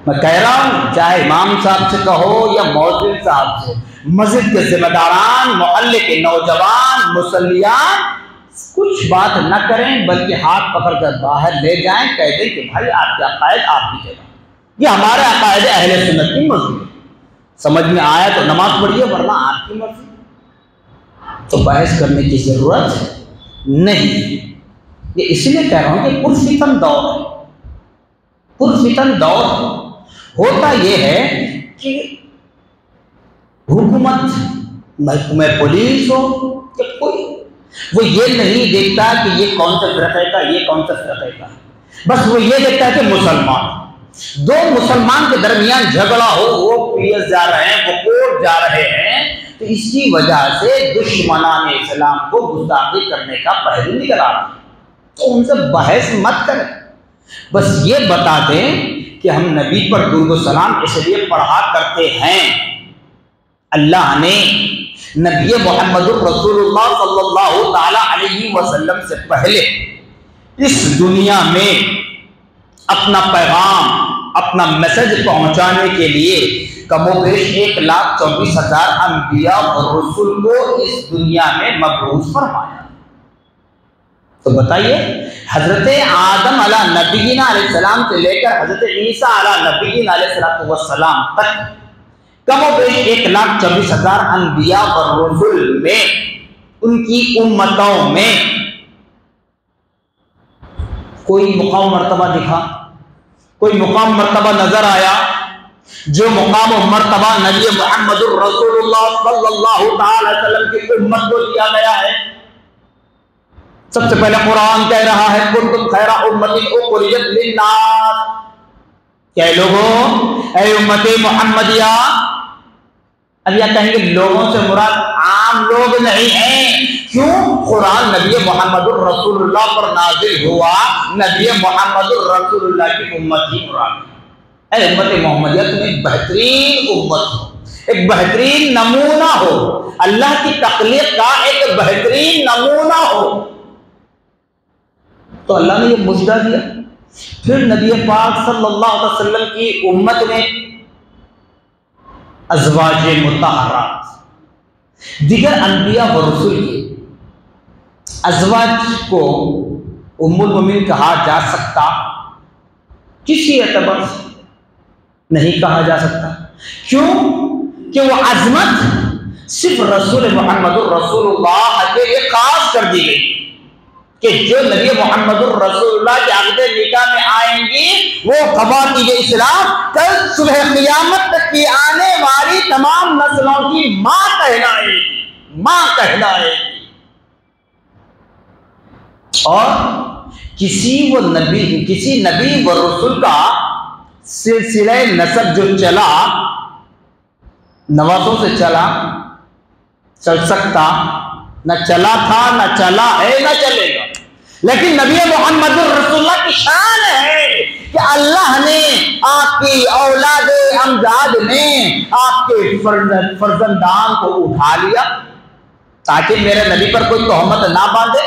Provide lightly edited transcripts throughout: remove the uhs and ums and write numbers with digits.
मैं कह रहा हूँ, चाहे इमाम साहब से कहो या मौलवी साहब से, मस्जिद के जिम्मेदारान, मोहल्ले के नौजवान, मुसल्लियान कुछ बात न करें, बल्कि हाथ पकड़कर बाहर ले जाएं, कह दें कि भाई आपके अकायद आपकी जगह, ये हमारे अकायद अहले सुन्नत की मर्जी है, समझ में आया तो नमाज पढ़िए, वरना आपकी मर्जी। तो बहस करने की जरूरत नहीं। ये इसलिए कह रहा हूं कि पुरफितन दौर है, पुरफितन दौर होता यह है कि हुकूमत में पुलिस हो कि कोई, वो ये नहीं देखता कि ये कौन सा फिरक़े का, ये कौन सा फिरक़े का, बस वो ये देखता है कि मुसलमान, दो मुसलमान के दरमियान झगड़ा हो, वो पीएस जा रहे हैं, वो कोर्ट जा रहे हैं, तो इसकी वजह से दुश्मनाने इस्लाम को गुस्ताखी करने का पहलू निकल आ रहा है। तो उनसे बहस मत करें, बस ये बता दें कि हम नबी पर दुरूद सलाम इसलिए पढ़ा करते हैं, अल्लाह ने नबी मोहम्मद रसूलुल्लाह सल्लल्लाहु ताला अलैहि वसल्लम से पहले इस दुनिया में अपना पैगाम, अपना मैसेज पहुंचाने के लिए कमोबेश 1,24,000 अंबिया और रसूल को इस दुनिया में मबऊस फरमाया। तो बताइए, हजरत आदम अला नबीना अलैहिस्सलाम से लेकर हजरत ईसा अला नबीना अलैहिस्सलाम तक कमोबेश 1,24,000 अंबिया और रसूल में, उनकी उम्मतों में कोई मुकाम मर्तबा दिखा, कोई मुकाम मर्तबा नजर आया जो मुकाम मर्तबा नबी मुहम्मदुर रसूलुल्लाह सल्लल्लाहु अलैहि वसल्लम की उम्मत को दिया गया है? सबसे पहले कुरान कह रहा है, कुंतुम खैरा उम्मतिन उखरिजत लिन्नास, क्या लोगों, ऐ उम्मते मुहम्मदिया। अब यह कहेंगे लोगों से मुराद आम लोग नहीं है, क्यों? कुरान नबी मुहम्मदुर रसूलुल्लाह पर नाजिल हुआ, नबी मुहम्मदुर रसूलुल्लाह की उम्मत ही मुराद है। ऐ उम्मत मोहम्मदिया, तुम एक बेहतरीन उम्मत हो, एक बेहतरीन नमूना हो, अल्लाह की तख्लीक का एक बेहतरीन नमूना हो। तो अल्लाह ने ये मुजदा दिया। फिर नबी पाक सल्लल्लाहु अलैहि वसल्लम की उम्मत ने अज़वाज मुतहरात, दिगर अनबिया व रसूल के अज़वाज को उम्मुल मोमिन कहा जा सकता, किसी एतबार से नहीं कहा जा सकता। क्यों? कि वो अजमत सिर्फ रसूल मुहम्मदुर रसूलुल्लाह के लिए खास कर दी गई कि जो नबी मुहम्मदुर रसूलुल्लाह के अक़दे निकाह में आएंगी वो ख़वातीन इस्लाम कल सुबह क़ियामत तक की आने वाली तमाम नस्लों की माँ कहलाएगी, माँ कहलाएगी। और किसी नबी व रसूल का सिलसिला नसब जो चला, नवासों से चल सकता, न चला था, न चला है, न चलेगा। लेकिन नबी मोहम्मद रसूलुल्लाह की शान है कि अल्लाह ने आपकी औलाद अमजाद में आपके फर्जंदान को उठा लिया ताकि मेरे नबी पर कोई तोहमत ना बांधे।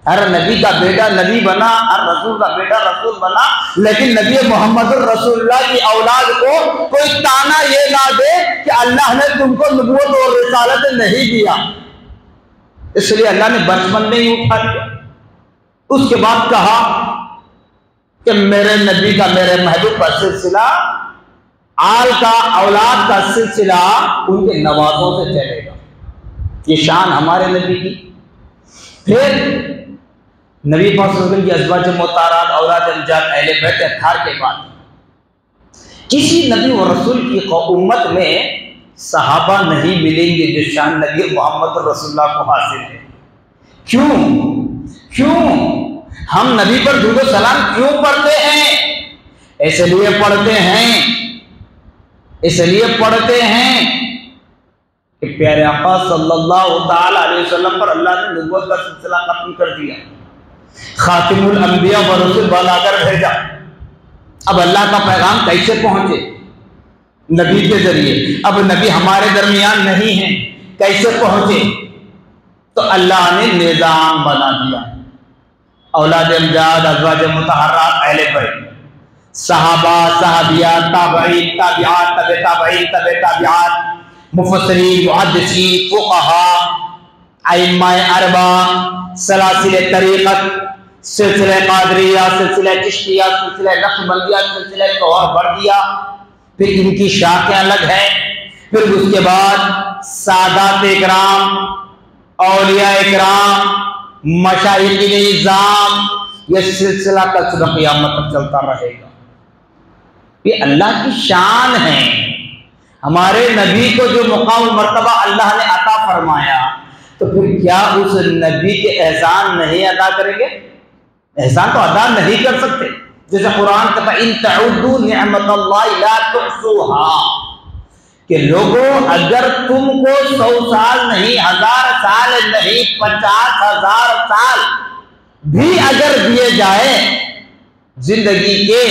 हर नबी का बेटा नबी बना, हर रसूल का बेटा रसूल बना, लेकिन नबी मोहम्मद रसूलुल्लाह की औलाद को कोई ताना ये ना दे कि अल्लाह ने तुमको नबूवत और रिसालत नहीं दिया, इसलिए अल्लाह ने बचपन में ही उठा लिया। उसके बाद कहा कि मेरे नबी का, मेरे महबूब का सिलसिला, आल का, औलाद का सिलसिला उनके नवाजों से चलेगा। ये शान हमारे नबी की। फिर नबी पाक सल्लल्लाहु अलैहि वसल्लम की अज़वाज मुताहरात, औलाद अमजाद, अहले बैत अत्हार के बाद किसी नबी और रसूल की उम्मत में सहाबा नहीं मिलेंगे जो शान नबी मोहम्मद रसूलुल्लाह को हासिल है। क्यों हम नबी पर दुरूद सलाम क्यों पढ़ते हैं? इसलिए पढ़ते हैं कि प्यारे आका सल्लल्लाहु ताला अलैहि वसल्लम पर अल्लाह ने नबूवत का सिलसिला खत्म कर दिया, खातिमुल अंबिया व रसूल बनाकर भेजा। अब अल्लाह का पैगाम कैसे पहुंचे? नबी के जरिए। अब नबी हमारे दरमियान नहीं है, कैसे पहुंचे? तो अल्लाह ने निज़ाम बना दिया, औलाद अमजाद, अज़वाज मुतहर्रात, अहले बैत, सहाबा, सहाबिया, ताबईन, ताबिआत, तबे ताबईन, तबे ताबिआत, मुफस्सिरीन, मुहद्दिसीन, फुक़हा, अइम्माए अरबा, सलासिले तरीक़त, सिलसिले क़ादरिया, सिलसिले चिश्तिया, सिलसिले नक्शबंदिया, सिलसिले सोहरवर्दिया, फिर इनकी शाखें अलग हैं। फिर उसके बाद सादात इकराम, औलिया इकराम, मशाइख़ निज़ाम, यह सिलसिला कल क़यामत तक चलता रहेगा। ये अल्लाह की शान है। हमारे नबी को जो मुकाम मर्तबा अल्लाह ने अता फरमाया, तो फिर क्या उस नबी के एहसान नहीं अदा करेंगे? एहसान तो अदा नहीं कर सकते। जैसे कुरान कहता है इन तउद्दू निअमतल्लाहि ला तुहसूहा, कि लोगों अगर तुमको 100 साल नहीं, 1000 साल नहीं, 50,000 साल भी अगर दिए जाए जिंदगी के,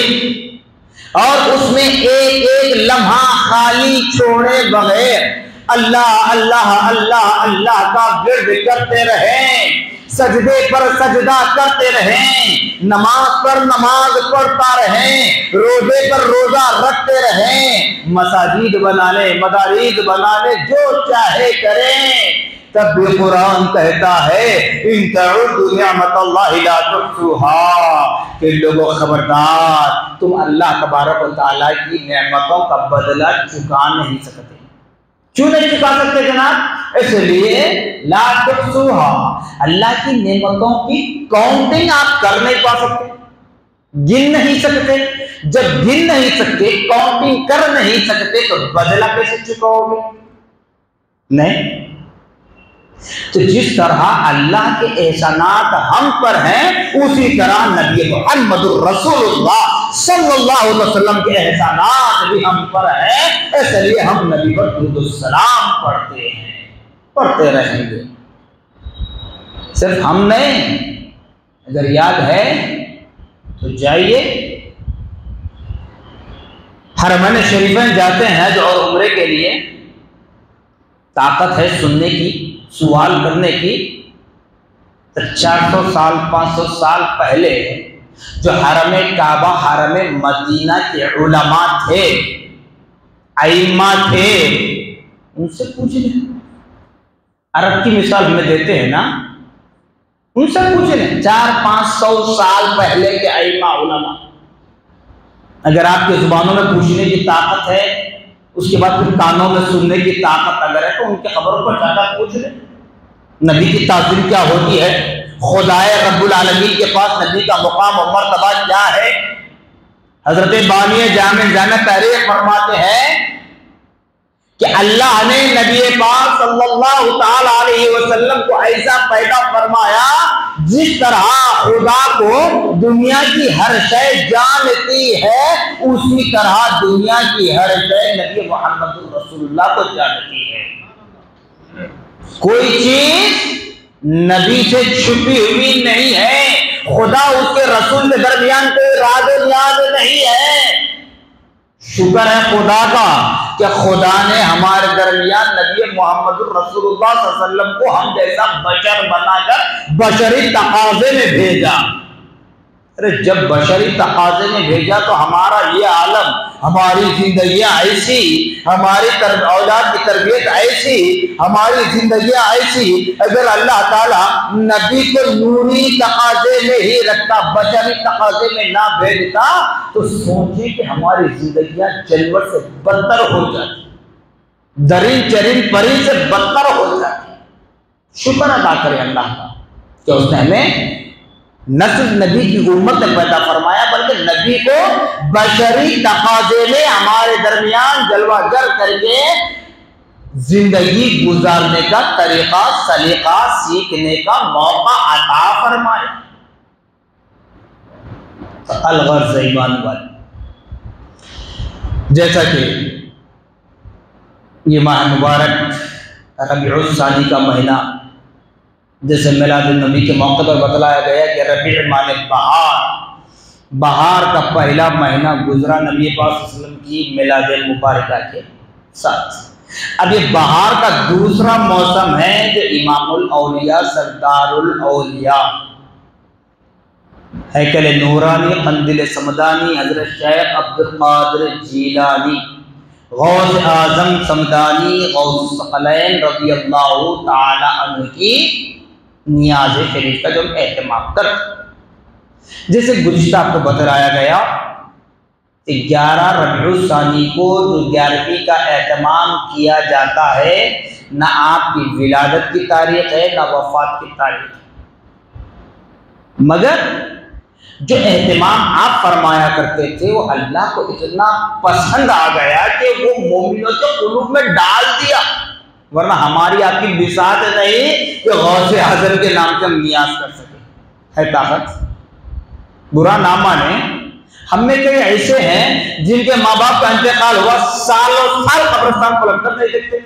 और उसमें एक एक लम्हा खाली छोड़े बगैर अल्लाह अल्लाह अल्लाह अल्लाह का विर्द करते रहें, सजदे पर सजदा करते रहें, नमाज पर नमाज पढ़ता रहें, रोजे पर रोजा रखते रहें, मसाजिद बना ले, मदारीज बना ले, जो चाहे करें, तब भी कुरान कहता है इन तउद्दू निअमतल्लाहि ला तुहसूहा, कि लोगों खबरदार, तुम अल्लाह तबारक व तआला की नेमतों का बदला चुका नहीं सकते। क्यों नहीं चुका सकते जनाब? इसलिए ला तुहसूहा, अल्लाह की नेमतों की काउंटिंग आप कर नहीं पा सकते, गिन नहीं सकते। जब गिन नहीं सकते, काउंटिंग कर नहीं सकते, तो बदला कैसे चुकाओगे? नहीं। तो जिस तरह अल्लाह के एहसानात हम पर हैं, उसी तरह नबी मुहम्मदुर रसूलुल्लाह सल्लल्लाहु अलैहि वसल्लम के एहसानात भी हम पर हैं। इसलिए हम नबी पर दुरूद सलाम पढ़ते हैं, पढ़ते रहेंगे। सिर्फ हम नहीं, अगर याद है तो जाइए हरमैन शरीफैन जाते हैं हज और उम्रे के लिए, ताकत है सुनने की, सवाल करने की। तो 400 साल 500 साल पहले जो हरम काबा, हरम मदीना के उलमा थे, अइम्मा थे, उनसे पूछ लें। अरब की मिसाल हमें देते हैं ना, उनसे पूछ लें 400-500 साल पहले के अइम्मा उलमा। अगर आपके जुबानों में पूछने की ताकत है, उसके बाद फिर कानों में सुनने की ताकत अगर है, तो उनके खबरों पर ज्यादा पूछ ले। नबी की ताज़ीम क्या होती है, खुदाए रब्बुल आलमीन के पास नबी का मुकाम और मर्तबा क्या है। हजरत बानी जामे जाना तारीख फरमाते हैं कि अल्लाह ने नबी पाक सल्लल्लाहु ताला अलैहि वसल्लम को ऐसा पैदा फरमाया जिस तरह खुदा को दुनिया की हर शय जानती है, उसी तरह दुनिया की हर शय नबी मुहम्मद रसूलुल्लाह को जानती है। कोई चीज नबी से छुपी हुई नहीं है। खुदा उसके रसूल के दरमियान कोई राज नियाज नहीं है। शुक्र है खुदा का कि खुदा ने हमारे दरमियान नबी मोहम्मद रसूलुल्लाह सल्लल्लाहु अलैहि वसल्लम को हम जैसा बशर बनाकर बशरी तकाजे में भेजा। अरे जब बशरी तकाजे में भेजा तो हमारा ये आलम, हमारी जिंदगियां ऐसी, हमारी औलाद की तरबियत ऐसी, हमारी जिंदगियां ऐसी, अगर अल्लाह ताला नबी को नूरी तकाजे में ही रखता, बशरी तकाजे में ना भेजता, तो सोचिए कि हमारी जिंदगियां जानवर से बदतर हो जाती, दरिन चरिन परी से बदतर हो जाती। शुक्र अदा करें अल्लाह का कि उसने हमें न सिर्फ नबी की उम्मत ने पैदा फरमाया, बल्कि नबी को बशरी तकाजे में हमारे दरमियान जलवागर करके जिंदगी गुजारने का तरीका सलीका सीखने का मौका अता फरमाया। अलगर्ज़ ईमान वाले, जैसा कि ये माह मुबारक रबीउल सानी का महीना, जैसे मिलादुन नबी के मौके पर बतलाया गया कि रबी माने बहार, बहार का पहला महीना गुजरा नबी पाक सल्लल्लाहु अलैहि वसल्लम की मिलाद मुबारका के साथ। अब ये बहार का दूसरा मौसम है जो इमामुल औलिया सरदारुल औलिया हैकल नूरानी, कंदिल समदानी, हजरत शेख अब्दुल कादिर जीलानी, गौस आजम समदानी, गौस सकलैन रज़ियल्लाहु ताला अन्हु की नियाज़ शरीफ का जो एहतमाम करते। जैसे गुज़िश्ता आपको बताया गया 11 रबीउल सानी को जो 11वीं का एहतमाम किया जाता है, ना आपकी विलादत की तारीख है ना वफात की तारीख, मगर जो एहतमाम आप फरमाया करते थे वो अल्लाह को इतना पसंद आ गया कि वो मोमिनों के कुलूब में डाल दिया। वरना हमारी आपकी बिसात नहीं कि गौसे आज़म के नाम से हम नियाज कर सके। है ताकत, बुरा ना माने, हम में कई ऐसे हैं जिनके माँ बाप का इंतकाल हुआ, सालों साल कब्रिस्तान को लगकर नहीं देखते,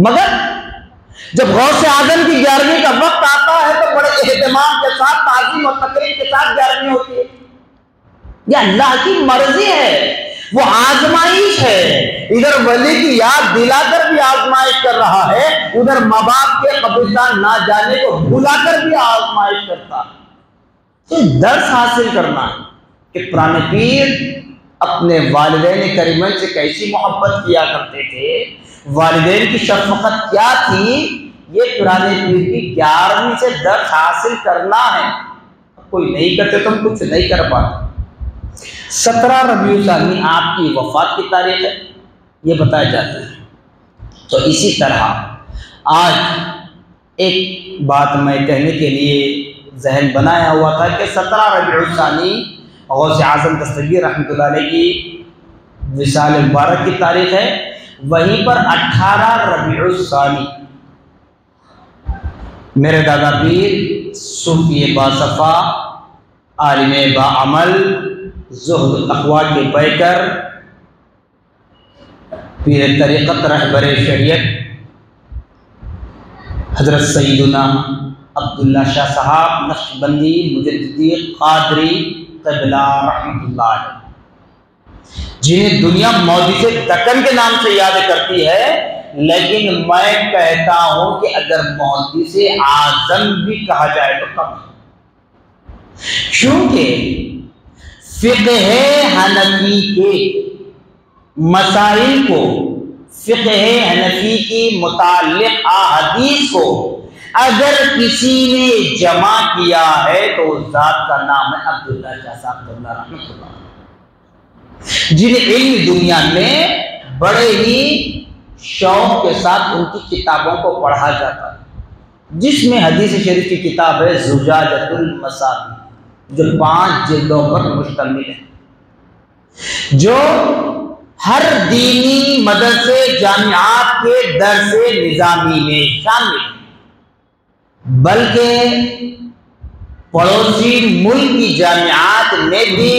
मगर जब गौसे आज़म की 11वीं का वक्त आता है तो बड़े एहतमाम के साथ, ताज़ीम और तकरीम के साथ 11वीं होती है। ये अल्लाह की मर्जी है, वो आजमाइश है। इधर वली की याद दिलाकर भी आजमाइश कर रहा है, उधर माँ बाप के कब्रिस्तान ना जाने को भुलाकर भी आजमाइश करता है। तो दर्स हासिल करना है कि पुराने पीर अपने वालिदैन करीमैन से कैसी मोहब्बत किया करते थे, वालिदैन की शफ़क़त क्या थी, ये पुराने पीर की 11वीं से दर्स हासिल करना है। कोई नहीं करते तो हम कुछ नहीं कर पाते। 17 रबीउल सानी आपकी वफ़ात की तारीख है, ये बताया जाता है। तो इसी तरह आज एक बात मैं कहने के लिए जहन बनाया हुआ था कि 17 रबीउल सानी गौसे आज़म दस्तगीर रहमतुल्लाह अलैह की विसाल मुबारक की तारीख है। वहीं पर 18 रबीउल सानी मेरे दादा पीर सूफी बासफ़ा, आलिम बाअमल, ज़ुहद तक़वा के पैकर, पीर तरीक़त रहबर शरीयत हज़रत सैयदना अब्दुल्ला शाह साहब नक्शबंदी मुजद्दिदी क़ादरी क़िबला रहमतुल्लाह अलैह, जिन्हें दुनिया मौजिज़े दक्कन के नाम से याद करती है, लेकिन मैं कहता हूं कि अगर मुहद्दिसे आज़म भी कहा जाए तो कम, क्योंकि फ़िक़्ह हनफ़ी के मसाइल को, फ़िक़्ह हनफ़ी की मुताल्लिक़ अहादीस को अगर किसी ने जमा किया है तो उस ज़ात का नाम है अब्दुल्ला शाह साहब रहमतुल्लाह, जिन्हें इल्म दुनिया में बड़े ही शौक के साथ उनकी किताबों को पढ़ा जाता है, जिसमें हदीस शरीफ की किताब है ज़ुजाजतुल मसाबी, जो 5 जिल्दों पर मुश्तमिल है, जो हर दीनी मदरसे जामियात के दर्से निज़ामी में शामिल है, बल्कि पड़ोसी मुल्क की जामियात में भी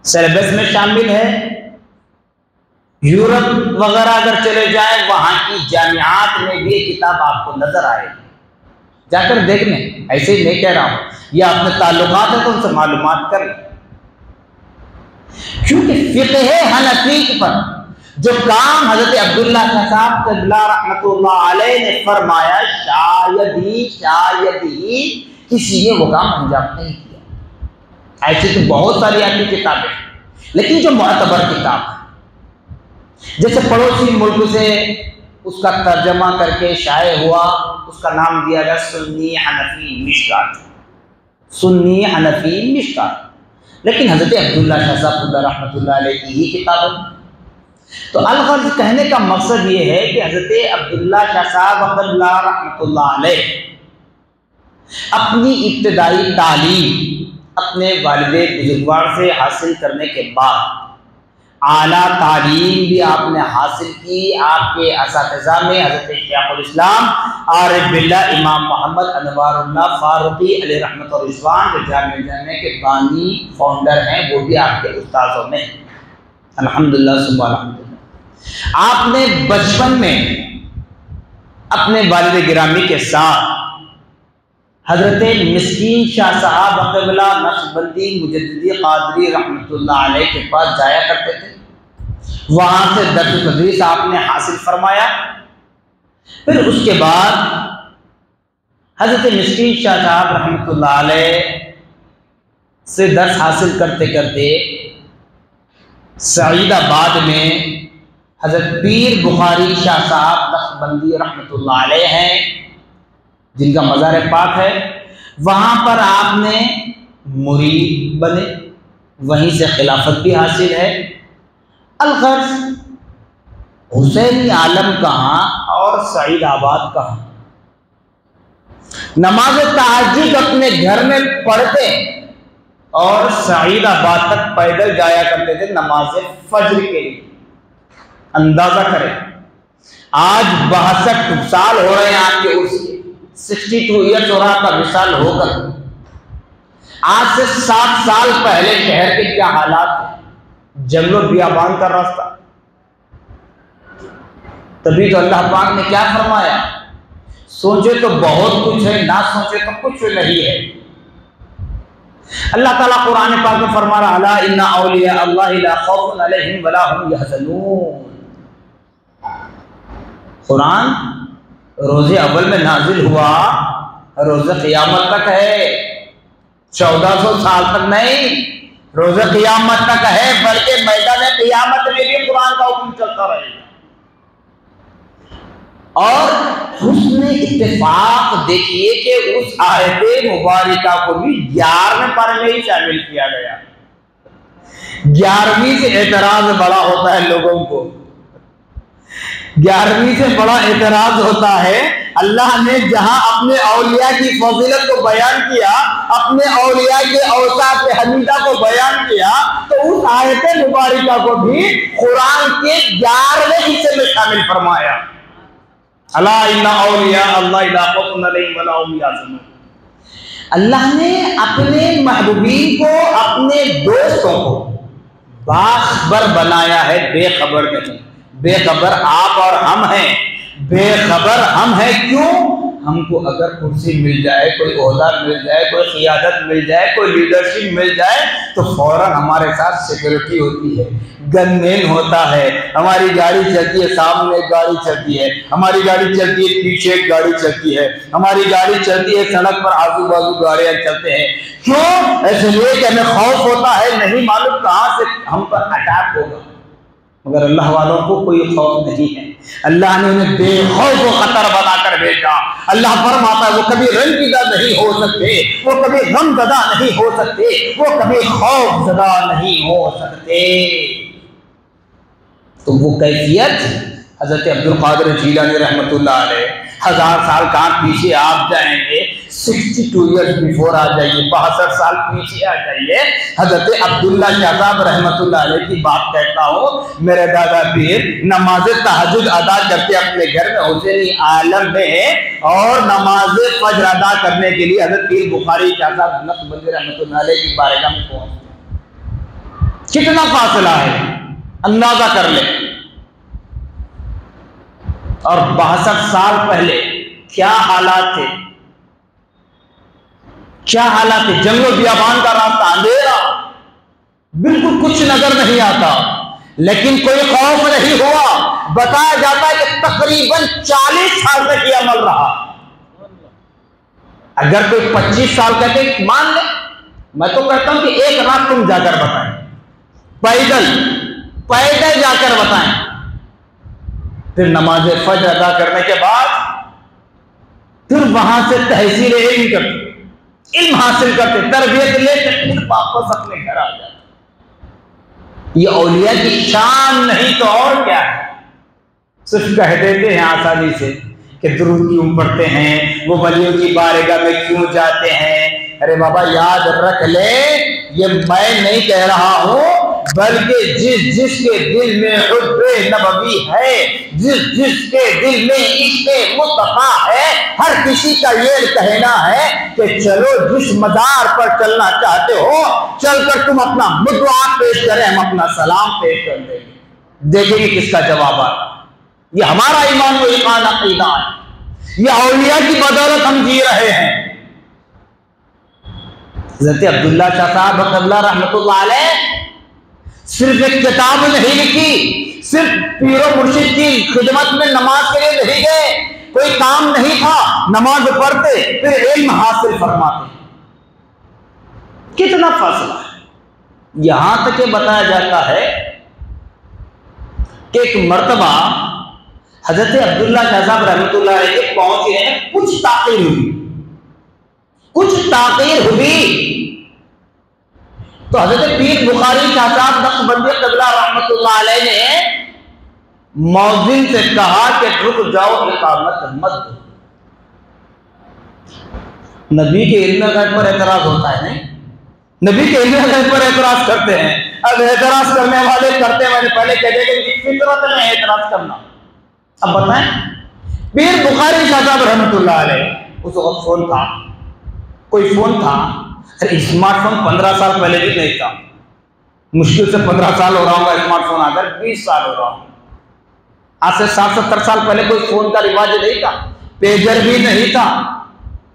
सिलेबस में शामिल है। यूरोप वगैरह अगर चले जाए, वहां की जामियात में भी किताब आपको नजर आएगी, जाकर देख लें। ऐसे ही नहीं कह रहा हूं, यह अपने ताल्लुकात है तो उनसे मालूमात कर लें, क्योंकि फ़िक़्ह हनफ़ी पर जो काम हज़रत अब्दुल्ला शाह साहब क़िबला रहमतुल्लाह अलैह ने फरमाया, शायद ही किसी ने वो काम अंजाम नहीं किया। ऐसी तो बहुत सारी आपकी किताबें, लेकिन जो मुअतबर किताब है, जैसे पड़ोसी मुल्क से उसका तर्जमा करके शाये हुआ, उसका नाम दिया गया सुन्नी हनफी मिशकात, सुन्नी हनफी मिशकात, लेकिन हज़रत अब्दुल्ला शाह साहब रहमतुल्लाह अलैह की ही किताब है। तो अलग़र्ज़ कहने का मकसद ये है कि हज़रत अब्दुल्ला शाह साहब रहमतुल्लाह अलैह अपनी इब्तिदाई तालीम अपने वालिद बुजुर्गवार से हासिल करने के बाद आला तालीम भी आपने हासिल की आपके असातिज़ा में हज़रत शेखुल इस्लाम आरिफ बिल्लाह इमाम मोहम्मद अनवारुल्लाह फारूकी अलैहि रहमत व रिज़वान, जो जामिया के बानी फाउंडर हैं, वो भी आपके उस्तादों में। अल्हम्दुलिल्लाह सुब्हान अल्लाह। आपने बचपन में अपने वालिद गिरामी के साथ हज़रत मिस्कीन शाह साहब क़िबला नक्शबंदी मुजद्दिदी क़ादरी रहमतुल्लाह अलैह के पास जाया करते थे, वहाँ से दर्स तदरीस आपने हासिल फरमाया। फिर उसके बाद हजरत मिस्कीन शाह साहब रहमतुल्लाह अलैह से दर्स हासिल करते करते सईदाबाद में हजरत पीर बुखारी शाह साहब नक्शबंदी रहमतुल्लाह अलैह हैं, जिनका मज़ार पाक है। वहाँ पर आपने मुरीद बने, वहीं से खिलाफत भी हासिल है। अलगर्ज हुसैनी आलम कहाँ और सईदाबाद कहाँ। नमाज तहज्जुद अपने घर में पढ़ते और सईदाबाद तक पैदल जाया करते थे नमाज फज्र के लिए। अंदाजा करें, आज 62 साल हो रहे हैं आपके उर्स के, 62 ईयर्स हो रहा आपका विशाल होकर। आज से 7 साल पहले शहर के क्या हालात थे, जंगलों बियाबान का रास्ता। तभी तो अल्लाह पाक ने क्या फरमाया, सोचे तो बहुत कुछ है, ना सोचे तो कुछ नहीं है। अल्लाह ताला कुरान पाक में फरमा रहा, अला इन्ना औलिया अल्लाह ला खौफुन अलैहिम वला हुम यहज़नून। कुरान रोजे अव्वल में नाजिल हुआ, रोजे क़ियामत तक है, 1400 साल तक नहीं, रोजे क़ियामत तक है, बल्कि मैदान क़ियामत में भी कुरान का हुक्म चलता रहेगा। और हुस्न इत्तेफाक देखिए कि उस आयत मुबारका को भी 11वें पारे में ही शामिल किया गया। 11वीं से एतराज बड़ा होता है लोगों को, 11वीं से बड़ा एतराज होता है। अल्लाह ने जहां अपने औलिया की फजीलत को बयान किया, अपने औलिया के औसाफ हमीदा को बयान किया, तो उस आयत मुबारका को भी कुरान के 11वें हिस्से में शामिल फरमाया। अला इन्ना औलिया अल्लाह ला खौफुन अलैहिम वला हुम यहज़नून। अल्लाह ने अपने महबूबीन को, अपने दोस्तों को बाखबर बनाया है, बेखबर नहीं। बेखबर आप और हम हैं, बेखबर हम हैं। क्यों? हमको अगर कुर्सी मिल जाए, कोई ओहदा मिल जाए, कोई क़ियादत मिल जाए, कोई लीडरशिप मिल जाए, तो फौरन हमारे साथ सिक्योरिटी होती है, गनमैन होता है, हमारी गाड़ी चलती है, सामने एक गाड़ी चलती है, हमारी गाड़ी चलती है, पीछे एक गाड़ी चलती है, हमारी गाड़ी चलती है, सड़क पर आजू बाजू गाड़ियां चलते हैं। क्यों? इसलिए कि हमें खौफ होता है, नहीं मालूम कहां से हम पर अटैक होगा। मगर अल्लाह वालों को कोई खौफ नहीं है। अल्लाह ने उन्हें बेखौफ व खतर बनाकर भेजा। अल्लाह फरमाता है वो कभी रंजीदा नहीं हो सकते, वो कभी गमज़दा नहीं हो सकते, वो कभी खौफज़दा नहीं हो सकते। तो वो कैफियत हज़रत अब्दुल क़ादिर जीलानी रहमतुल्लाह अलैह 1000 साल कहाँ पीछे आप जाएंगे, 62 ईयर्स बिफोर आ जाइए, 62 साल पीछे आ जाइए। हज़रत अब्दुल्ला शाह साहब रहमतुल्लाह अलैह की बात कहता हूँ। मेरे दादा पीर नमाज तहज्जुद अदा करते अपने घर में हुसैनी आलम में, और नमाज फज्र अदा करने के लिए हज़रत पीर बुखारी शाह साहब नक्शबंदी रहमतुल्लाह अलैह की बारगाह में पहुँचते। कितना फासला है, अंदाजा कर ले। और 62 साल पहले क्या हालात थे, क्या हालात थे। जंगलों बियाबान का रास्ता, अंधेरा, बिल्कुल कुछ नजर नहीं आता, लेकिन कोई खौफ नहीं हुआ। बताया जाता है कि तकरीबन 40 साल तक यह अमल रहा। अगर कोई 25 साल कहते मान ले, मैं तो कहता हूं कि एक रात तुम जाकर बताएं, पैदल पैदल जाकर बताएं, फिर नमाज फज्र अदा करने के बाद फिर वहां से तहसील इल्म करते, इल्म हासिल करते, तरबियत लेते, फिर वापस अपने घर आ जाते। ये औलिया की शान नहीं तो और क्या है। सिर्फ कह देते हैं आसानी से कि दुरूद क्यों पढ़ते हैं, वो वलियों की बारगाह में क्यों जाते हैं। अरे बाबा याद रख ले, ये मैं नहीं कह रहा हूं, बल्कि जिसके दिल में हुब्बे नबवी है, जिसके दिल में इश्क़े मुस्तफ़ा है, हर किसी का ये कहना है कि चलो जिस मदार पर चलना चाहते हो, चलकर तुम अपना मुद्दा पेश करें, हम अपना सलाम पेश कर देंगे, देखेंगे किसका जवाब आता। ये हमारा ईमान व ईमान अक़ीदा है, ये औलिया की बदौलत हम जी रहे हैं। हज़रत अब्दुल्ला शाह साहब रहमतुल्लाह अलैह सिर्फ एक किताब नहीं लिखी, सिर्फ पीरो मुर्शिद की खिदमत में नमाज के लिए नहीं गए, कोई काम नहीं था, नमाज पढ़ते फिर इल्म हासिल फरमाते। कितना फासला है। यहां तक ये बताया जाता है कि एक मर्तबा हजरत अब्दुल्ला साहब रहमतुल्लाह अलैह के पहुंचे हैं, कुछ ताक़ीर हुई, कुछ ताक़ीर हुई तो हजरत पीर बुखारी साहब नक्शबंदी क़िबला रहमतुल्लाह अलैह ने मौज़िन से कहा कि रुक जाओ, इक़ामत मत दो। नबी के इल्म गैब पर एतराज होता है, नहीं, नबी के इल्म गैब पर एतराज करते हैं। अब एतराज करने वाले करते, मैंने पहले कह दिया कि फितरत में एतराज करना। अब बताएं, पीर बुखारी साहब रहमतुल्लाह अलैह, उस वक्त फोन था, कोई फोन था, अरे स्मार्टफोन 15 साल पहले भी नहीं था, मुश्किल से 15 साल हो रहा होगा स्मार्टफोन आकर, 20 साल हो रहा होगा। आज से 60-70 साल पहले कोई फोन का रिवाज नहीं था, पेजर भी नहीं था,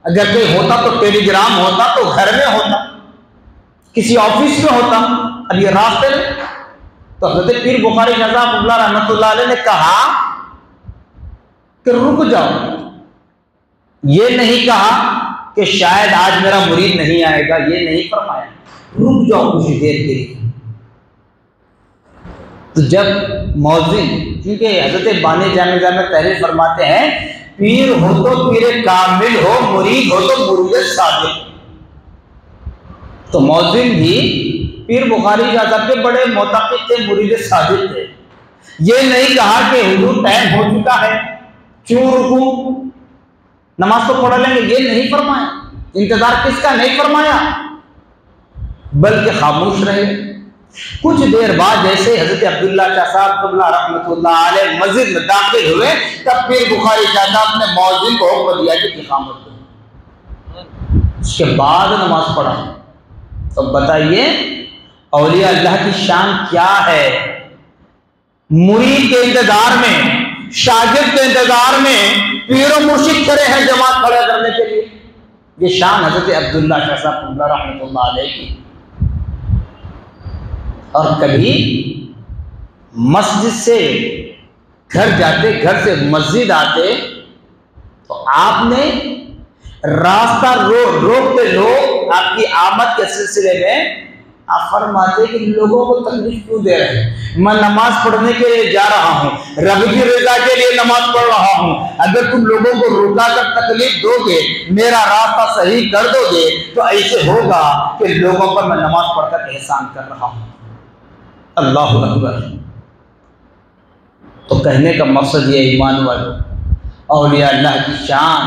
अगर कोई होता तो टेलीग्राम होता तो घर में होता, किसी ऑफिस में होता, अब ये रास्ते में। तो हज़रत पीर बुखारी साहब रहमतुल्लाह अलैह ने कहा कि रुक जाओ, ये नहीं कहा कि शायद आज मेरा मुरीद नहीं आएगा, ये नहीं फरमाया, रुक जाओ कुछ देर के लिए। तो जब मौज़िन, क्योंकि हज़रत बानी जामिया में तहरीर फरमाते हैं, पीर हो तो पीर कामिल हो, मुरीद हो तो मुरीद सादिक। तो मौज़िन भी पीर बुखारी साहब के बड़े मोतक़िद थे, मुरीद सादिक थे। ये नहीं कहा कि हुजूर टाइम हो चुका है, क्यों रुकूं, नमाज तो पढ़ लेंगे, ये नहीं फरमाया। इंतजार किसका नहीं फरमाया, बल्कि खामोश रहे। कुछ देर बाद जैसे हजरत अब्दुल्ला साहब रहमतुल्लाह अलैह मस्जिद में दाखिल हुए, तब पीर बुखारी साहब ने मौज़िन को हुक्म दिया कि इक़ामत दो। उसके बाद नमाज पढ़ा। तो बताइए औलिया अल्लाह की शान क्या है। मुरीद के इंतजार में, शागिर्द के इंतजार में पीर और मुर्शिद खड़े हैं जमात खड़ा करने के लिए। ये शान हजरत अब्दुल्ला साहब रहमतुल्लाह अलैह की। और कभी मस्जिद से घर जाते, घर से मस्जिद आते, तो आपने रास्ता रोकते लोग आपकी आमद के सिलसिले में आप फरमाते कि लोगों को तकलीफ क्यों दे रहे हैं, मैं नमाज पढ़ने के लिए जा रहा हूँ, रब की रज़ा के लिए नमाज पढ़ रहा हूँ, अगर तुम लोगों को रुका कर तकलीफ दोगे, मेरा रास्ता सही कर दोगे, तो ऐसे होगा कि लोगों पर मैं नमाज पढ़कर एहसान कर रहा हूँ। अल्लाहु अकबर। तो कहने का मकसद ये ईमान वालों, औलिया अल्लाह की शान,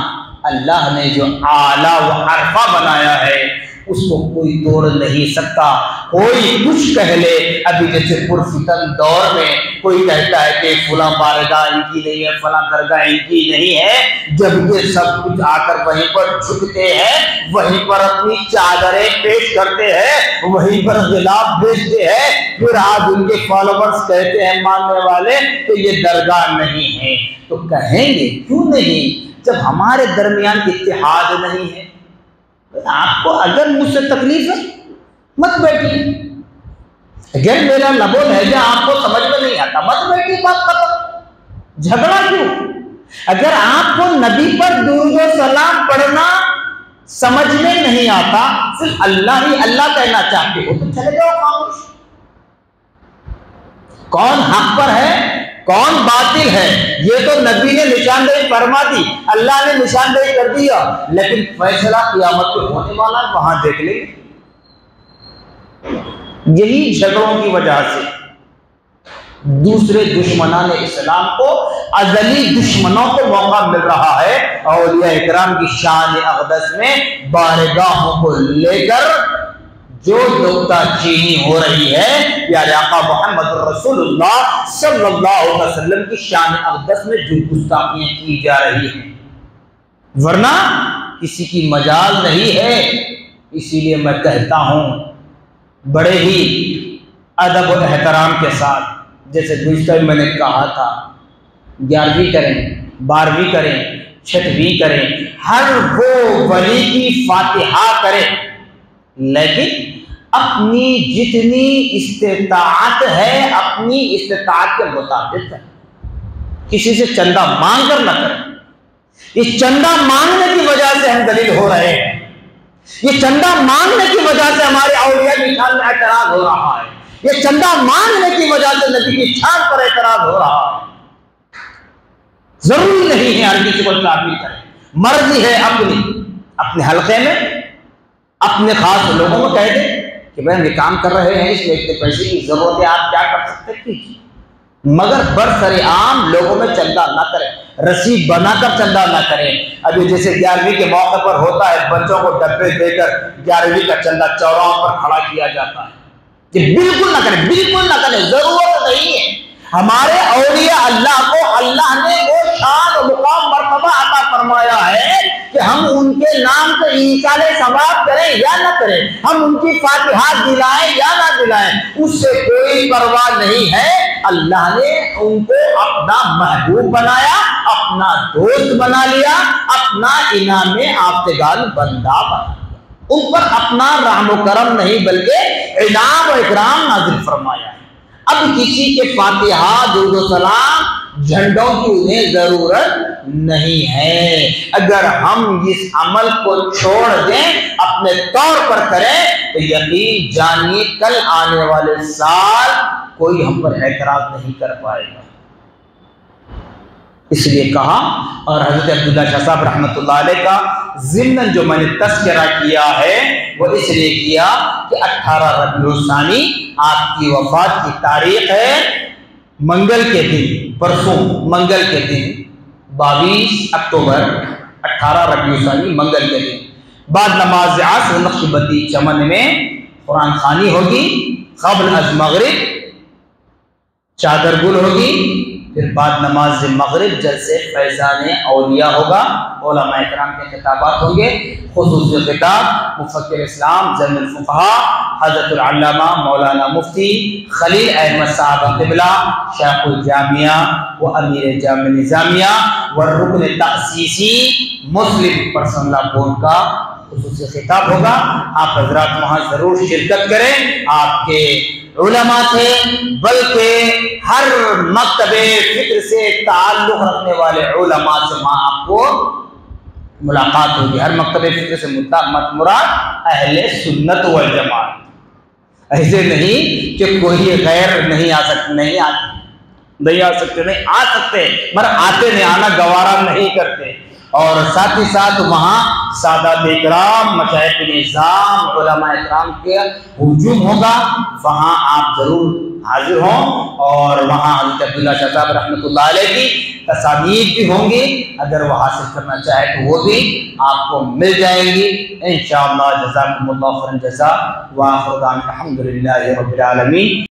अल्लाह ने जो आला व अरफा बनाया है उसको कोई तोड़ नहीं सकता। कोई कुछ कह ले, अभी जैसे पुरफितन दौर में कोई कहता है कि फला बारगाह इनकी नहीं है, फला दरगाह इनकी नहीं है, जबकि सब कुछ आकर वहीं पर झुकते हैं, वहीं पर अपनी चादरें पेश करते हैं, वहीं पर गिलाफ भेजते हैं। फिर आज उनके फॉलोवर्स कहते हैं मानने वाले तो ये दरगाह नहीं है। तो कहेंगे क्यों नहीं, जब हमारे दरमियान इत्तेहाद नहीं है। आपको अगर मुझसे तकलीफ है मत बैठिए, अगर मेरा लबो लहजा आपको समझ में नहीं आता मत बैठिए, बात खत्म, झगड़ा क्यों। अगर आपको नबी पर दुरूद और सलाम पढ़ना समझ में नहीं आता, सिर्फ अल्लाह ही अल्लाह कहना चाहते हो, तो चले जाओ खामोश। कौन हक पर है कौन बातिल है, ये तो नबी ने निशानदेही फरमा दी, अल्लाह ने निशानदेही कर दिया, लेकिन फैसला क़यामत पे होने वाला है, वहां देख लेंगे। यही झगड़ों की वजह से दूसरे दुश्मनान इस्लाम को, अज़ली दुश्मनों को मौका मिल रहा है औलिया इकराम की शान अक़दस में बारगाहों को लेकर जो नुक्ताचीनी हो रही है। प्यारे आका मोहम्मद रसूलुल्लाह सल्लल्लाहु अलैहि वसल्लम की शान अक़दस में जो गुस्ताखियां की जा रही हैं, वरना किसी की मजाल नहीं है। इसीलिए मैं कहता हूँ बड़े ही अदब और एहतराम के साथ, जैसे गुज़िश्ता में मैंने कहा था, 11वीं करें, 12वीं करें, 6वीं करें, हर वो वली की फातिहा करें, लेकिन अपनी जितनी इस्तेताअत है अपनी इस्तेताअत के मुताबिक है, किसी से चंदा मांग कर न करें। इस चंदा मांगने की वजह से हम दलील हो रहे हैं, ये चंदा मांगने की वजह से हमारे औलिया की शान में एतराज हो रहा है, ये चंदा मांगने की वजह से नबी की शान पर एतराज हो रहा है। जरूरी नहीं है हर किसी को ताबीर करें, मर्जी है अपनी अपने हल्के में अपने खास लोगों को कह दे कि भाई हम ये काम कर रहे हैं, इसमें इतने पैसे की जरूरत है, आप क्या कर सकते कीजिए, मगर बरसरे आम लोगों में चंदा ना करें, रसीद बनाकर चंदा ना करें। अभी जैसे 11वीं के मौके पर होता है, बच्चों को डब्बे देकर 11वीं का चंदा चौराहों पर खड़ा किया जाता है, ये बिल्कुल ना करें, बिल्कुल ना करें, जरूरत नहीं है। हमारे औलिया अल्लाह को अल्लाह ने वो शान और मुकाम मर्तबा अता फरमाया है कि हम उनके नाम से ईसाले सवाब करें या ना करें, हम उनकी फातिहा दिलाएं या ना दिलाएं, उससे कोई परवाह नहीं है। अल्लाह ने उनको अपना महबूब बनाया, अपना दोस्त बना लिया, अपना इनाम आफ्तागान बंदा बना, उन पर अपना रहम करम नहीं बल्कि इनाम और इकराम नाज़िल फरमाया है। अब किसी के फातिहा दुरूद व सलाम झंडों की उन्हें जरूरत नहीं है। अगर हम इस अमल को छोड़ दें, अपने तौर पर करें, तो यकीन जानिए कल आने वाले साल कोई हम पर एतराज नहीं कर पाएगा। इसलिए कहा, और हजरत अब्दुल्ला शाह साहब रहमतुल्लाह अलैह का ज़िम्नन जो मैंने तज़किरा किया है वो इसलिए किया कि 18 रबीउल सानी आपकी वफात की तारीख है, मंगल के दिन, परसों मंगल के दिन 22 अक्टूबर 18 रबीउल सानी मंगल के दिन बाद नमाज असर नक्शबंदी चमन में कुरान खानी होगी, क़ब्ल अज़ मग़रिब चादर गुल होगी, फिर बाद नमाज मग़रिब जलसे फैज़ान औलिया होगा, उलमा इकराम के खिताबात होंगे, खुसूसी खिताब मुफ़क्किर इस्लाम ज़मीनुल फ़ुक़हा हज़रतुल अल्लामा मौलाना मुफ्ती खलील अहमद साहब क़िबला शेखुल जामिया व अमीर जामिया निज़ामिया व रुकन तअसीसी मुस्लिम पर्सनल लॉ बोर्ड का खुसूसी खिताब होगा। आप हज़रात वहाँ ज़रूर शिरकत करें, आपके उलमा थे, बल्कि हर मकतबे फिक्र से ताल्लुक़ रखने वाले उलमा से वहाँ आपको मुलाकात होगी। हर मकतबे फिक्र से मुराद अहले सुन्नत वल जमात, ऐसे नहीं कि कोई गैर नहीं आ सकते, नहीं आ सकते, मगर आते नहीं, आना गवारा नहीं करते। और साथ ही साथ वहाँ सादात इकराम मशाइख निज़ाम उलमा इकराम के हुजूम होगा, वहाँ आप जरूर हाजिर हों। और वहाँ हज़रत अब्दुल्ला शाह साहब रहमतुल्लाह अलैह की तसानीफ भी होंगी, अगर वो हासिल करना चाहे तो वो भी आपको मिल जाएंगी इंशाअल्लाह। जज़ाकुमुल्लाहु खैरन जज़ा व आखिर दाअवाना अल्हम्दुलिल्लाहि रब्बिल आलमीन।